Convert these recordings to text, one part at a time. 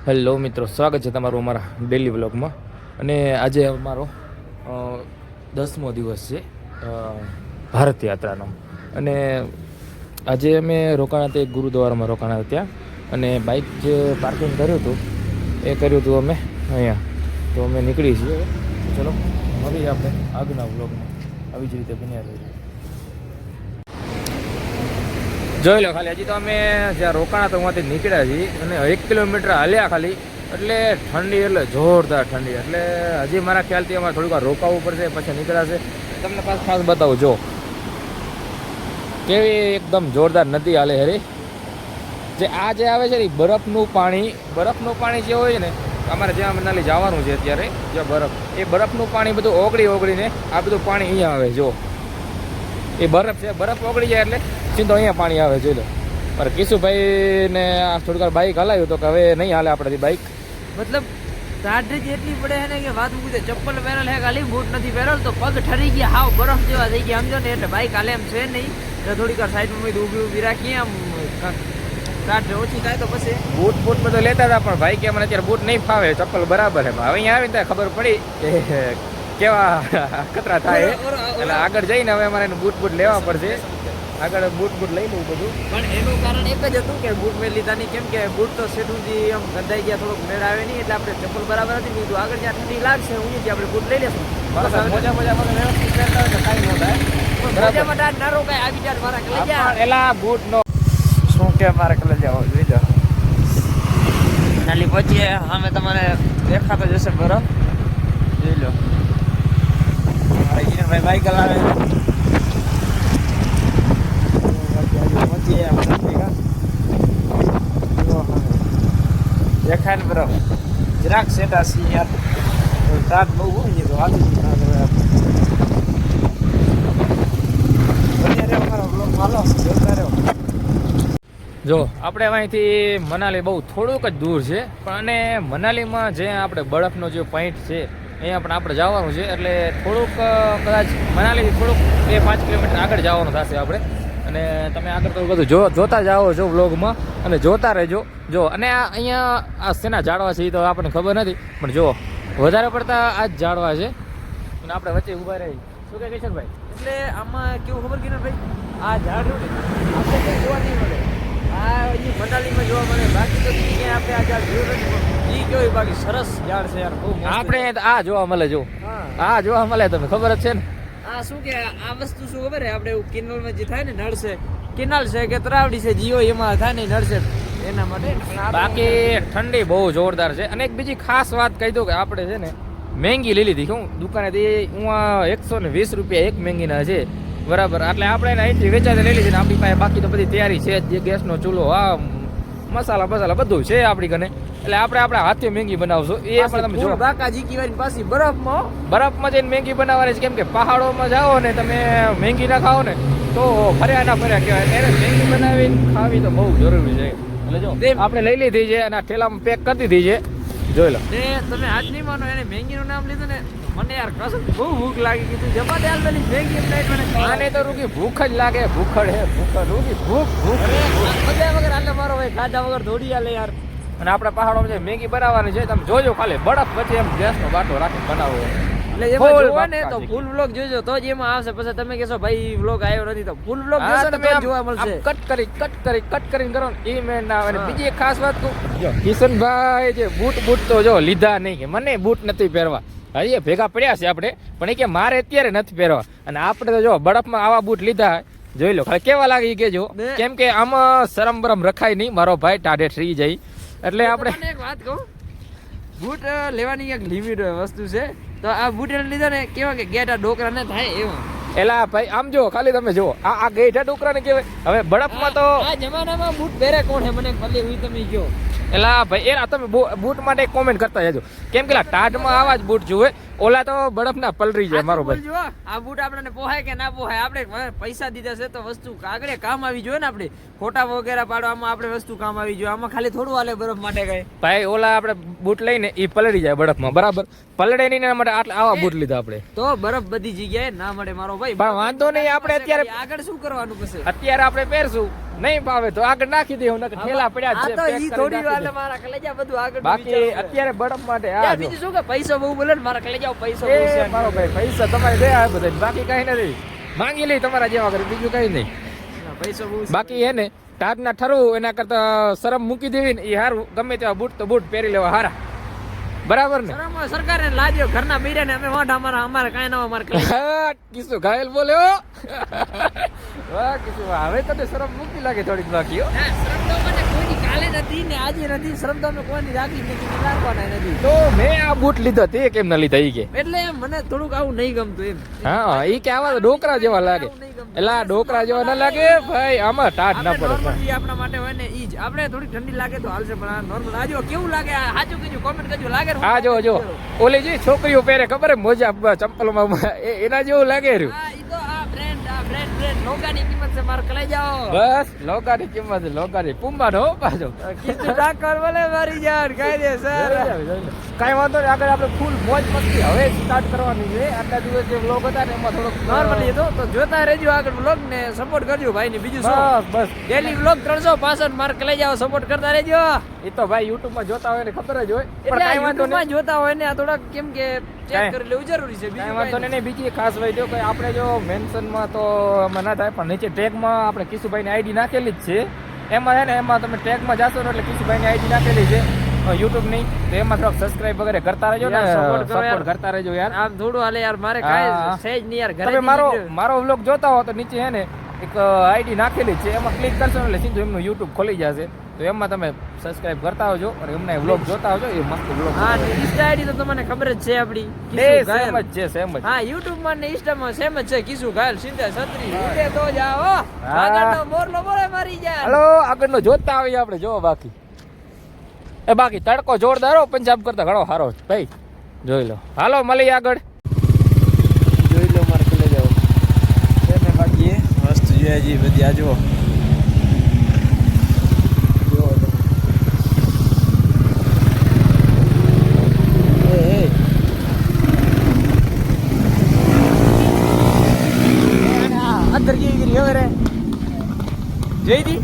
Hello મિત્રો, સ્વાગત છે તમારું અમારા ડેલી વ્લોગમાં. અને આજે અમારો 10મો દિવસ છે ભારત યાત્રાનો. અને આજે અમે રોકાણા હતા ગુરુદ્વારામાં રોકાણા હતા ત્યાં. અને બાઇક જે પાર્કિંગ કર્યું હતું એ કર્યું હતું અમે અહીંયા. તો અમે નીકળી છીએ. ચલો મળીએ આપણે આગળના વ્લોગમાં. આવી જ રીતે બન્યા રહીએ. જોઈ લો ખાલી, હજી તો અમે જ્યાં રોકાણા તો ત્યાંથી નીકળ્યા છીએ અને 1 કિલોમીટર હાલ્યા ખાલી. એટલે ઠંડી, એટલે જોરદાર ઠંડી. એટલે હજી મારા ખ્યાલથી અમારે થોડીક વાર રોકાવવું પડશે, પછી નીકળાશે. તમને પાછું ખાસ બતાવું, જો કેવી એકદમ જોરદાર નદી હાલે હરી. જે આ જે આવે છે ને બરફનું પાણી જે હોય ને, અમારે જ્યાં મનાલી જવાનું છે અત્યારે, જે એ બરફનું પાણી બધું ઓગળીને આ બધું પાણી અહીંયા આવે. જો એ બરફ છે, બરફ ઓગળી જાય એટલે સીધો અહીંયા પાણી આવે. જોઈ લો. પણ કિશુભાઈને આ થોડીક વાર બાઇક હલાવ્યું તો કે હવે નહીં હાલે આપણાથી બાઇક. મતલબ ટાઢ એટલી પડે છે ને કે વાત મૂકી. ચપ્પલ પહેરેલ હે ખાલી, બૂટ નથી પહેરેલ તો પગ ઠરી ગયા, હાવ બરફ જેવા થઈ ગયા, સમજો ને. એટલે બાઇક હાલે એમ છે નહીં. એટલે થોડીક વાર સાઈડમાં ઊભી રાખીએ, આમ ટાઢ ઓછી થાય તો પછી બૂટ બધું લેતા હતા. પણ ભાઈ કે મને અત્યારે બૂટ નહીં ફાવે, ચપ્પલ બરાબર છે. હવે અહીંયા આવીને ત્યાં ખબર પડી કે કેવા ખતરા થાય. એટલે આગળ જઈને હવે અમારે બૂટ લેવા પડશે. આગળ બૂટ લઈ લઉં બધું. પણ એનું કારણ એક જ હતું કે બૂટ મેં લીધા નહીં. કેમ કે બૂટ તો સેટુજી આમ ગંધાઈ ગયા, થોડોક મેળ આવે નહીં. એટલે આપણે ચપ્પલ બરાબર નથી લીધું. આગળ જ્યાં ઠંડી લાગશે અહીંયાથી આપણે બૂટ લઈ લેશું. મોજા વ્યવસ્થિત પહેરતા હોય તો કાંઈ ન થાય. મોજામાં ટાઢ ના રોકાય, આવી જાય મારા કે લઈ જા. એલા બૂટ નો શું કે મારે કલે જાવ જોઈ લો. નાલી પહોંચીએ, અમે તમને દેખાતો જશે બરફ. જોઈ લો. ભાઈ બાઈક હલાવે. દેખાય ને બરફ જરાક સેટા સી યાર. તાપ બહુ હોય છે તો આવી જો આપણે અહીંથી મનાલી બહુ થોડુંક જ દૂર છે. પણ અને મનાલીમાં જે આપણે બરફનો જે પોઈન્ટ છે અહીંયા પણ આપણે જવાનું છે. એટલે થોડુંક કદાચ મનાલીથી થોડુંક 2-5 કિલોમીટર આગળ જવાનું થશે આપણે. અને તમે આગળ તો બધું જોતા જાઓ છો વ્લોગમાં અને જોતા રહેજો. જો અને અહીંયા આ શેના ઝાડવા છે એ તો આપણને ખબર નથી, પણ જો વધારે પડતા આ જ ઝાડવા છે. અને આપણે વચ્ચે ઊભા રહી. શું કહે કિશનભાઈ? એટલે આમાં કેવું ખબર કે ભાઈ, આ ઝાડ ને આપણે કંઈ જોવા નહીં મળે. આ અહીં મનાલીમાં જોવા મળે, બાકી તો ક્યાંય આપણે આ ઝાડ જોયું નથી. પણ એ કેવું બાકી સરસ ઝાડ છે યાર, બહુ આપણે આ જોવા મળે. જો આ જોવા મળે, તમે ખબર જ છે ને. આ શું કે આ વસ્તુ શું ખબર હે, આપણે એવું કેનાલમાં જે થાય ને નળ છે, કેનાલ છે કે તરાવડી છે, જીઓ એમાં થાય ને નળ છે એના માટે. બાકી ઠંડી બહુ જોરદાર છે. અને એક બીજી ખાસ વાત કહી દઉં કે આપણે છે ને મેંગી લઈ લીધી. હું દુકાનેથી હું 120 રૂપિયા એક મેંગીના છે, બરાબર. એટલે આપણે એને અહીંથી વેચાતે લઈ લીધી ને આપણી પાસે બાકી તો બધી તૈયારી છે જ. ગેસનો ચૂલો, આ મસાલા બધું છે આપણી કને. એટલે આપણે આપણા હાથે મેંગી બનાવશું. એ પણ તમે જો બાકાજી કીવાની પાછી બરફમાં જઈને મેંગી બનાવવાની છે. કેમ કે પહાડોમાં જાઓ ને તમે મેંગી ના ખાઓ ને તો ફર્યા ના ફર્યા કહેવાય. ત્યારે મેંગી બનાવીને ખાવી તો બહુ જરૂરી છે. એટલે જો આપણે લઈ લીધી છે અને આ ઠેલામાં પેક કરી દીધી છે. જોઈ લો. તમે આજ નહીં માનો, એને મેંગીનું નામ લીધું ને મને યાર કસમ બહુ ભૂખ લાગી ગઈ. તું જમા દે આલવાની મેંગી પ્લેટ મને. આને તો રૂકી ભૂખ જ લાગે. ભૂખડ રૂકી ભૂખ મજા વગર આલે મારો ભાઈ, ખાધા વગર દોડી આલે યાર. અને આપણા પહાડોમાં જે મેગી બનાવવાની છે તમે જોજો ખાલી. બરફ પછી એમ ગેસનો બાટલો રાખીને બનાવો. એટલે એમાં જોવો ને તો ફૂલ વ્લોગ જોજો તો જ એમાં આવશે. પછી તમે કહેશો ભાઈ વ્લોગ આવ્યો નથી, તો ફૂલ વ્લોગ જોશો ને તો જોવા મળશે. કટ કરીને કરો ને એ મેં ના આવે. બીજી એક ખાસ વાત કહું, જો કિશનભાઈ જે બૂટ તો જો લીધા નહીં, કે મને બૂટ નથી પહેરવા. હજી એ ભેગા પડ્યા છે આપણે, પણ એ કે મારે અત્યારે નથી પહેરવા. અને આપણે તો જો બરફમાં આવા બૂટ લીધા. જોઈ લો ખાલી કેવા લાગે કેજો. કેમ કે આમાં શરમ બરમ રખાય નહીં, મારો ભાઈ ટાઢે થઈ જાય. એટલે આપણે એક વાત કહું, બૂટ લેવાની એક લિમિટ વસ્તુ છે. તો આ બૂટ લીધા ને કેવા કે ગેટા ડોકરા ને થાય એવું. એલા ભાઈ આમ જો ખાલી તમે જો આ ગેઠા ડોકરા ને કહેવાય. હવે બરફમાં તો આ જમાનામાં બૂટ પહેરે કોણ હે મને ખાલી હું તમે કહો. એલા ભાઈ એ તમે બૂટ માટે કોમેન્ટ કરતા જજો. કેમ કે ટાઢમાં આવા જ બૂટ જોવે, ઓલા તો બરફના પલરી જાય મારો ભાઈ. આ બૂટ આપણને પોહાય કે ના પોહાય, આપણે પૈસા દીધા છે તો વસ્તુ આગળ કામ આવી જોઈએ ને. આપણે ફોટા વગેરે પાડવામાં આપણે વસ્તુ કામ આવી જોઈએ. આમાં ખાલી થોડું હાલે બરફ માટે કઈ. ભાઈ ઓલા આપણે બૂટ લઈને એ પલળી જાય બરફમાં, બરાબર. પલળે નહીં એના માટે આવા બૂટ લીધા આપણે. તો બરફ બધી જગ્યાએ ના મળે મારો ભાઈ. પણ વાંધો નહીં, આપણે અત્યારે આગળ શું કરવાનું પછી અત્યારે આપણે પહેરશું. નહીં ભાવે તો આગળ નાખી દે હું ઠેલા પડ્યા જ આ છે તો પેક ઈ કરી થોડી નાખી વાર દે. મારા કલેજા બધું આગળ બાકી અત્યારે બળફ માટે આ યાર જો બીજું શું કે પૈસો બહુ બોલે ને મારા કલેજા પૈસો એ બહુ છે મારો ભાઈ પૈસા તમારે દે આ બધા બાકી કઈ નથી માંગી લઈ તમારા જેવા કરે બીજું કઈ નહીં પૈસો બહુ છે. બાકી એને ટાટના ઠરવું એના કરતા શરમ મૂકી દેવી ને એ હારું ગમે તેવા બૂટ તો બૂટ પહેરી લેવા હારા બરાબર ને શરમ હોય સરકારે લાજો ઘરના બીરે ને અમે વાંઢ અમારે કાંઈ ના હોય, અમારે કલેજા. હા, કિસ્સો ઘાયલ બોલ્યો વાહ કિસ્સો હવે તને શરમ મૂકી લાગે થોડીક બાકી હો હા, શરમ તો મને કોઈની કાલે નથી ને આજે નથી, શરમ તો અમે કોઈની રાખી નથી ને રાખવાના નથી. તો મેં આ બૂટ લીધો તે કેમ ના લીધા ઈ કે એટલે મને થોડુંક આવું નહીં ગમતું એમ. હા ઈ કે આવા તો ડોકરા જેવા લાગે આવું નહીં ગમતું. એલા ડોકરા જેવા ના લાગે ભાઈ આમાં ટાટ ના આપણે પડે normal જે આપણા માટે હોય ને ઈ જ. આપણે થોડી ઠંડી લાગે તો હાલશે પણ આ normal. આ જો કેવું લાગે આ સાચું કીધું કોમેન્ટ કરજો લાગે ને? આ જો ઓલી જે છોકરીઓ પહેરે ખબર હે મોજા ચંપલમાં એના જેવું લાગે રહ્યું આ ઈ તો આ brand લોગાની કિંમત છે મારે કલાઈ જાઓ. બસ લોકાની કિંમત લોકાની પુંબા નો પાછો કીધું ડાકર બોલે મારી જાન કાયદેસર. કાંઈ વાંધો નહીં આગળ આપણે ફૂલ મોજ મસ્તી હવે સ્ટાર્ટ કરવાની છે આટલા દિવસ જે વ્લોગ હતા ને એમાં થોડોક નોર્મલી તો જોતા રહેજો આગળ વ્લોગ ને સપોર્ટ કરજો ભાઈ ને બીજું શું બસ ડેલી વ્લોગ 365 માર કલાઈ જાઓ સપોર્ટ કરતા રહેજો. એ તો ભાઈ યુટ્યુબ માં જોતા હોય ને ખબર જ હોય પણ એટલે કાંઈ વાંધો YouTube માં નહીં જોતા હોય ને આ થોડાક કેમ કે ચેક કાંઈ- કરી લેવું જરૂરી છે કાંઈ બીજું વાંધો કાંઈ નહીં બીજી એક ખાસ વાત જો કે આપણે જો મેન્શનમાં તો એમાં ના થાય પણ નીચે ટેગમાં આપણે કિશુભાઈની આઈડી નાખેલી જ છે એમાં છે ને એમાં તમે ટેગમાં જાશો ને એટલે કિશુભાઈની આઈડી નાખેલી છે યુટ્યુબની તો એમાં થોડાક સબસ્ક્રાઇબ વગેરે કરતા રહેજો ને યાર, support કરો યાર. સપોર્ટ કરતા રહેજો યાર આમ થોડું હાલે યાર મારે હા, કાંઈ હા. સહેજ નહીં યાર ઘરે તમે મારો વ્લોગ જોતા હો તો નીચે છે ને એક આઈડી નાખેલી જ છે એમાં ક્લિક કરશો ને એટલે સીધું એમનું યુટ્યુબ ખોલી જશે તો એમાં તમે સબસ્ક્રાઇબ કરતા હોજો અને એમના વ્લોગ જોતા હોજો એ મસ્ત વ્લોગ હા ને ઇન્સ્ટા આઈડી તો તમને ખબર જ છે આપણી એ કિશુ સેમ ઘાયલ. જ છે સેમ જ હા યુટ્યુબ માં ને ઇન્સ્ટા માં સેમ જ છે કિશુ ઘાયલ સીધા છત્રી ઉડે તો જાઓ હા. આગળનો મોરલો બોલે મારી જાય. હલો આગળનો જોતા આવીએ આપણે જો બાકી એ બાકી તડકો જોરદાર હો પંજાબ કરતા ઘણો સારો છે ભાઈ જોઈ લો હાલો મળીએ આગળ જોઈ લો મારે કલે જાઓ એને બાકી મસ્ત જોયાજી બધી આ જુઓ અંદર કેવી કરી હવે રે જોઈ દી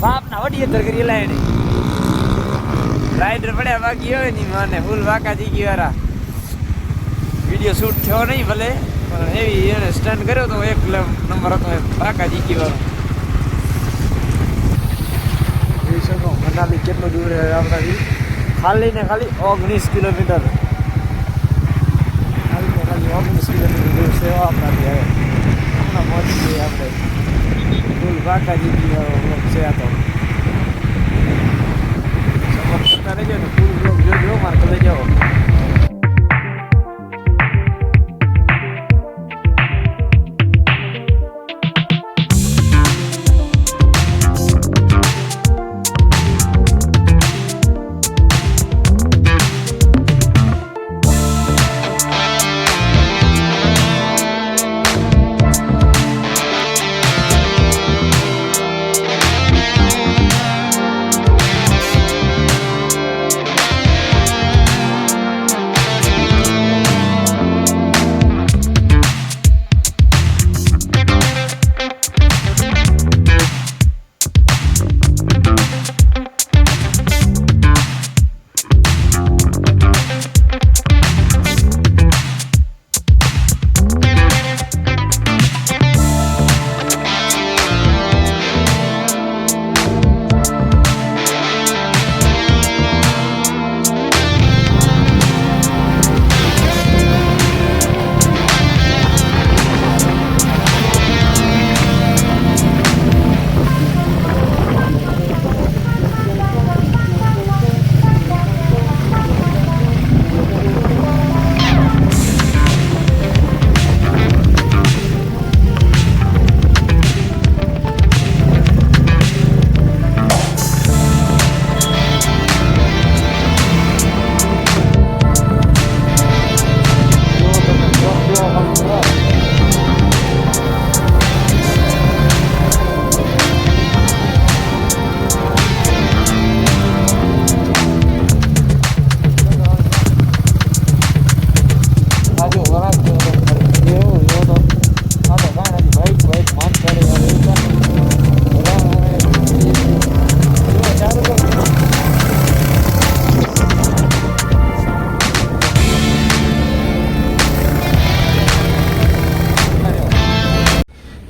બાપના વડી અંદર કરી લાય ને રાઈડર પડ્યા બાકી હોય ની મને ફૂલ વાકા જીગી વાળા વિડીયો શૂટ થયો નહીં ભલે પણ એવી એને સ્ટન્ટ કર્યો તો એક નંબર હતો એ વાકા જીગી વાળો જોઈ શકો મનાલી કેટલું દૂર છે આપણાથી ખાલી ને ખાલી 19 કિલોમીટર ખાલી ને ખાલી 19 કિલોમીટર દૂર છે આપણાથી હવે હમણાં પહોંચી જઈએ આપણે ફૂલ વાકા જીગી વાળો બ્લોગ છે આ તો સપોર્ટ કરતા રહેજો ને ફૂલ બ્લોગ જોજો મારે લઈ જાઓ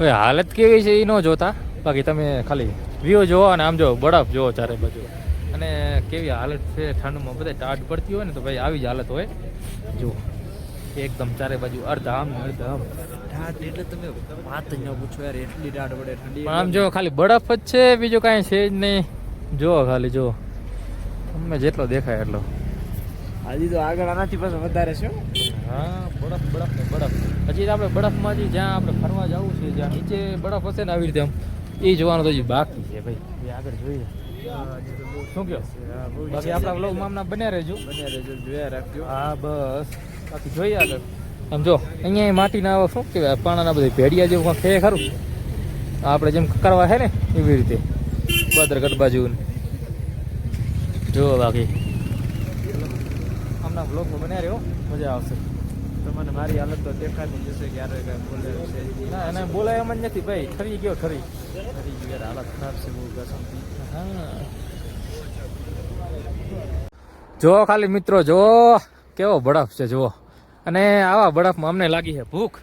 હવે હાલત કેવી છે એ ન જોતા, બાકી તમે ખાલી વ્યૂ જોવો અને આમ જો બરફ જોવો ચારે બાજુ, અને કેવી હાલત છે ઠંડમાં, બધા ટાઢ પડતી હોય ને તો ભાઈ આવી જ હાલત હોય. જુઓ એકદમ ચારે બાજુ અડધામ અડધામ. ટાઢ એટલે તમે વાત જ ન પૂછો યાર, એટલી ટાઢ પડે ઠંડી. પણ આમ જો ખાલી બરફ જ છે, બીજું કાંઈ છે જ નહીં. જુઓ ખાલી જુઓ, તમને જેટલો દેખાય એટલો. હજી તો આગળ આનાથી પાછું વધારે છે. હા બરફ બરફ ને બરફ. હજી આપણે બરફમાંથી જ્યાં આપણે ફરવા જવું છે, જ્યાં નીચે બરફ હશે ને આવી રીતે આમ, એ જોવાનું તો હજી બાકી છે ભાઈ. એ આગળ જોઈએ શું કહો? બાકી આપણા વ્લોગમાં આમના બન્યા રહેજો, જોયા રાખજો. હા બસ, બાકી જોઈએ આગળ. આમ જો અહીંયા માટીના શું કહેવાય પાણાના બધા ભેડિયા જેવું છે ખરું, આપણે જેમ કરવા છે ને એવી રીતે બદરગઢ બાજુ જો. બાકી આમના વ્લોગમાં બન્યા રહ્યો, મજા આવશે. તમને મારી હાલત તો દેખાતી જશે ક્યારે કાંઈ બોલે છે. ના એને બોલાય એમ જ નથી ભાઈ, ઠરી ગયો ઠરી. મારી જગ્યાએ હાલત ખરાબ છે બહુ કસમથી. હા જો ખાલી મિત્રો જો કેવો બરફ છે જુઓ. અને આવા બરફમાં અમને લાગી છે ભૂખ.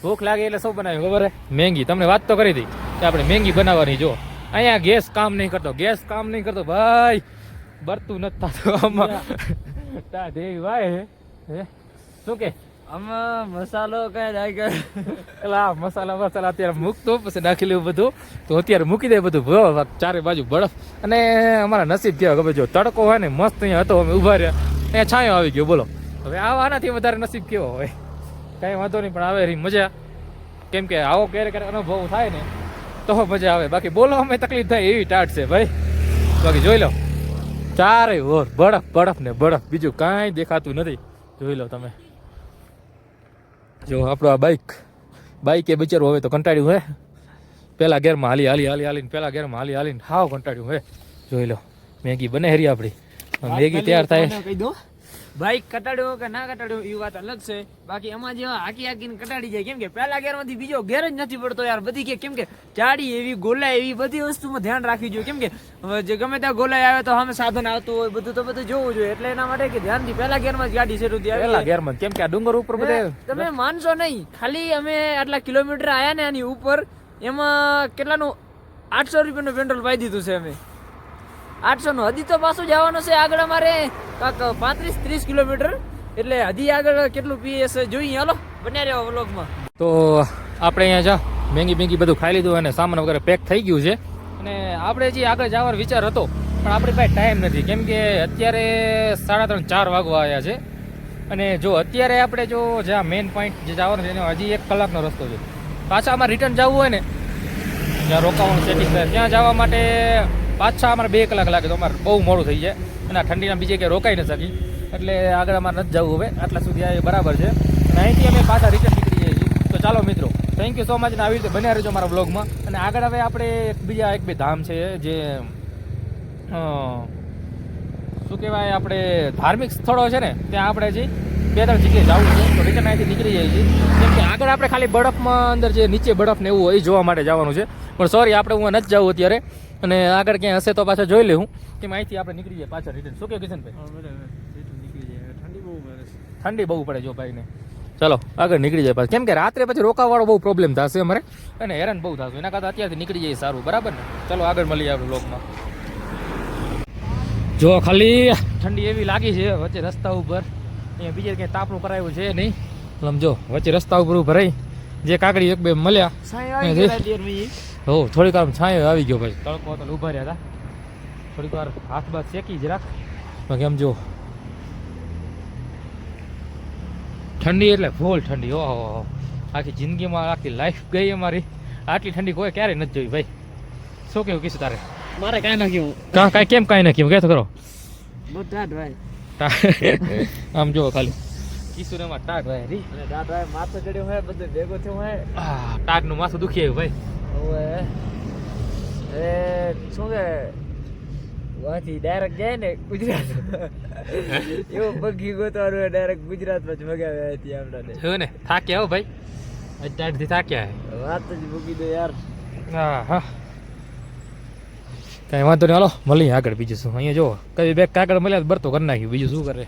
ભૂખ લાગી એટલે શું બનાવ્યું ખબર હે? મેંગી. તમને વાત તો કરી હતી કે આપણે મેંગી બનાવવાની. જો અહીંયા ગેસ કામ નહીં કરતો, ગેસ કામ નહીં કરતો ભાઈ, બરતું નથી થતું આમાં. તા દેવી ભાઈ હે શું કે આમાં મસાલો કઈ નાખ્યો? એટલે આ મસાલા અત્યારે મૂકતો પછી નાખી લેવું બધું, તો અત્યારે મૂકી દે બધું. ચારે બાજુ બરફ. અને અમારા નસીબ કેવા ખબર, જો તડકો હોય ને મસ્ત અહીંયા હતો, અમે ઊભા રહ્યા, અહીંયા છાંયો આવી ગયો. બોલો હવે આનાથી વધારે નસીબ કેવો હોય? કાંઈ વાંધો નહીં, પણ આવે રહી મજા. કેમ કે આવો ક્યારેક અનુભવ થાય ને તો મજા આવે. બાકી બોલો અમે તકલીફ થાય એવી ટાટ છે ભાઈ. બાકી જોઈ લો ચારે ઓર બરફ બરફ ને બરફ, બીજું કાંઈ દેખાતું નથી. જોઈ લો તમે. જો આપણું આ બાઈક એ બિચારું હવે તો કંટાળ્યું હે. પહેલા ગેરમાં હાલીને પહેલા ગેરમાં હાલીને હાવ કંટાળ્યું હે. જોઈ લો મેગી બને હરી આપણી. મેગી તૈયાર થાય. કહી દો બાઈક કટાડ્યો કે ના કટાડ્યો એ વાત અલગ છે. બાકી એમાં જે હાકીને કટાડી જાય, કેમ કે પહેલા ગેરમાંથી બીજો ગેર જ નથી પડતો યાર. બધી કે કેમ કે ચાડી એવી ગોલાય એવી બધી વસ્તુમાં ધ્યાન રાખવી જોઈએ. કેમ કે જે ગમે ત્યાં ગોલાય આવે તો સામે સાધન આવતું હોય, બધું તો બધું જોવું જોઈએ. એટલે એના માટે કે ધ્યાનથી પહેલા ગેરમાં જ ગાડી શરૂ થઈ. પહેલા ગેરમાં કેમ કે આ ડુંગર ઉપર બધે તમે માનશો નહીં, ખાલી અમે આટલા કિલોમીટર આયા ને આની ઉપર, એમાં કેટલાનું 800 રૂપિયાનું પેટ્રોલ પાઈ દીધું છે અમે. 800 નું. હજી તો પાછું જવાનું છે આગળ અમારે કાંક 35-30 કિલોમીટર. એટલે હજી આગળ કેટલું પીએ છે જોઈએ. હાલો બન્યા રહ્યો વ્લોગમાં. તો આપણે અહીંયા જા મેંગી બધું ખાઈ લીધું અને સામાન વગેરે પેક થઈ ગયું છે. અને આપણે જે આગળ જવાનો વિચાર હતો, પણ આપણી પાસે ટાઈમ નથી. કેમ કે અત્યારે 3:30-4 વાગવા આવ્યા છે. અને જો અત્યારે આપણે જો જ્યાં મેઇન પોઈન્ટ જે જવાનું છે એનો હજી 1 કલાકનો રસ્તો છે. પાછા અમારે રિટર્ન જવું હોય ને, જ્યાં રોકાવાનું સેટિંગ થાય ત્યાં જવા માટે પાછા અમારે 2 કલાક લાગે, તો અમારે બહુ મોડું થઈ જાય. અને આ ઠંડીના બીજે ક્યાંય રોકાઈ ન શકી, એટલે આગળ અમારે નથી જવું હવે. આટલા સુધી આ બરાબર છે. અને અહીંથી અમે પાછા રિટર્ન નીકળી જઈએ છીએ. તો ચાલો મિત્રો, થેન્ક યુ સો મચ. અને આવી રીતે બન્યા રહેજો મારા બ્લોગમાં. અને આગળ હવે આપણે બીજા 1-2 ધામ છે જે શું કહેવાય, આપણે ધાર્મિક સ્થળો છે ને, ત્યાં આપણે હજી 2-3 જગ્યાએ જવું છે. તો રિટર્ન અહીંથી નીકળી જાય છે. કેમ કે આગળ આપણે ખાલી બરફમાં અંદર જે નીચે બરફ ને એવું હોય એ જોવા માટે જવાનું છે. પણ સોરી, આપણે હું નથી જવું અત્યારે. અને આગળ ક્યાંય હશે તો પાછા જોઈ લેવું કે અહીંથી આપણે નીકળી જાય પાછા રિટર્ન. શું કે કિશનભાઈ? ઠંડી બહુ પડે જો ભાઈને. ચાલો આગળ નીકળી જાય પાછું. કેમ કે રાત્રે પછી રોકાવાળો બહુ પ્રોબ્લેમ થશે અમારે, અને હેરાન બહુ થશે. એના કરતાં અત્યારથી નીકળી જાય સારું. બરાબર ને? ચાલો આગળ મળીએ આપણે બ્લોગમાં. જો ખાલી ઠંડી એવી લાગી છે વચ્ચે રસ્તા ઉપર. અહીંયા બીજે ક્યાંય તાપણું કરાવ્યું છે નહીં. સમજો વચ્ચે રસ્તા ઉપર ઉભા રહી જે કાકડી 1-2 મળ્યા. હો થોડીક વાર છાંયો આવી ગયો ભાઈ. તડકો તો ઊભા રહ્યા હતા. થોડીક વાર હાથ બાથ શેકી જ રાખ. બાકી આમ જો ઠંડી એટલે ફૂલ ઠંડી. ઓહો, આખી જિંદગીમાં આખી લાઈફ ગઈ અમારી. આટલી ઠંડી કોઈ ક્યારેય નથી જોઈ ભાઈ. શું કેવું કીધું તારે? મારે કાંઈ નાખ્યું કેમ કાંઈ નાખ્યું કે તો કરો. બહુ ટાઢ ભાઈ. આમ જો ખાલી કિશોર એમાં ટાઢ ભાઈ રી. અને ટાઢ ભાઈ માથું ચડ્યું હોય, બધું ભેગું થયું હોય. ટાઢનું માથું દુખી આવ્યું ભાઈ. હવે શું કે વાથી ડાયરેક્ટ જાય ને ગુજરાત. એવું બગી ગોતવાનું હોય, ડાયરેક્ટ ગુજરાતમાં જ મગાવ્યા હતી આપણે. ને થાક્યા હો ભાઈ, અત્યારથી થાક્યા. વાત જ મૂકી દો યાર. હા હા, કાંઈ વાંધો નહીં. હાલો મળીએ આગળ. બીજું શું, અહીંયા જો કઈ બે કાગળ મળ્યા બરતો કરી નાખ્યું. બીજું શું કરે?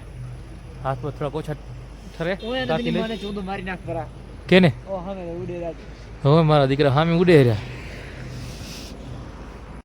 હાથ પર થોડા ઓછા ઠરે. મારી નાખ પરા કે ને ઓ હવે ઉડે રાત. હવે મારા દીકરા સામે ઉડે રહ્યા